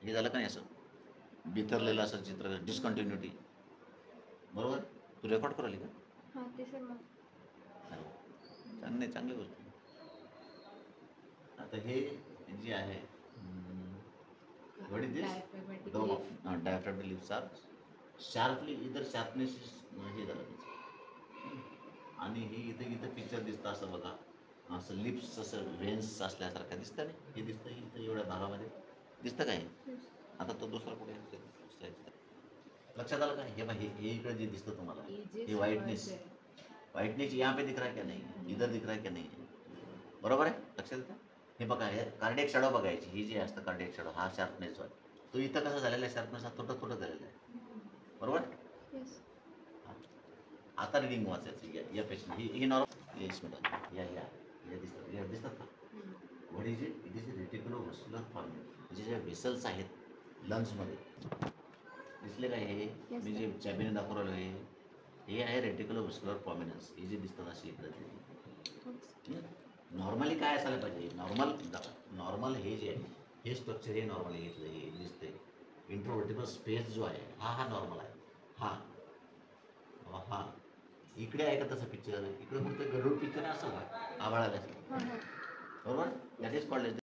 हे झालं का नाही असं बिथरलेलं असं चित्र डिस्कंटिन्युटी बरोबर. तू रेकॉर्ड करायली का? हां ते सर मग चांगली चांगली गोष्ट. आता हे जे आहे what is this dome of diaphragmatic lips are sharply इधर शार्पनेस हे झालं त्याचं. आणि हे इथं इथं पिक्चर दिसतं असं बघा असं लिप्स असं व्हेन्स असल्यासारखं दिसतं नाही हे दिसतं इथं एवढ्या भागामध्ये दिसतं काय. आता तो दुसरा कुठे लक्षात आलं का हे हे इकडे जे दिसतं तुम्हाला हे व्हाइटनेस यहाँ पे दिख रहा है क्या नहीं इधर दिख रहा है क्या नहीं बरोबर आहे लक्षात येतं. हे बघा हे कार्डियक शॅडो बघायची ही जी असतं कार्डियक शॅडो हा शार्पनेस जो आहे तो इथं कसा झालेला आहे शार्पनेस हा थोडं थोडं झालेला आहे बरोबर. आता रिडिंग वाचायचं या पेशंट ही नॉर्मल इसमें या दिसतात का what is it is reticulovascular form जे व्हेसल्स आहेत लंग्समध्ये दिसले का हे मी जे चॅबीने दाखवलेलं हे आहे रेटिक्युलोव्हस्क्युलर प्रॉमिनन्स हे जे दिसतात अशी इकडे नॉर्मली काय असायला पाहिजे नॉर्मल हे जे आहे हे स्ट्रक्चर हे नॉर्मली घेतलं हे दिसते इंट्रोवर्टिबल स्पेस जो आहे हा नॉर्मल आहे हा इकडे आहे का तसं पिक्चर इकडे फक्त गरुड पिक्चर आहे असं आभाळाला बरोबर दॅट इज कॉल्ड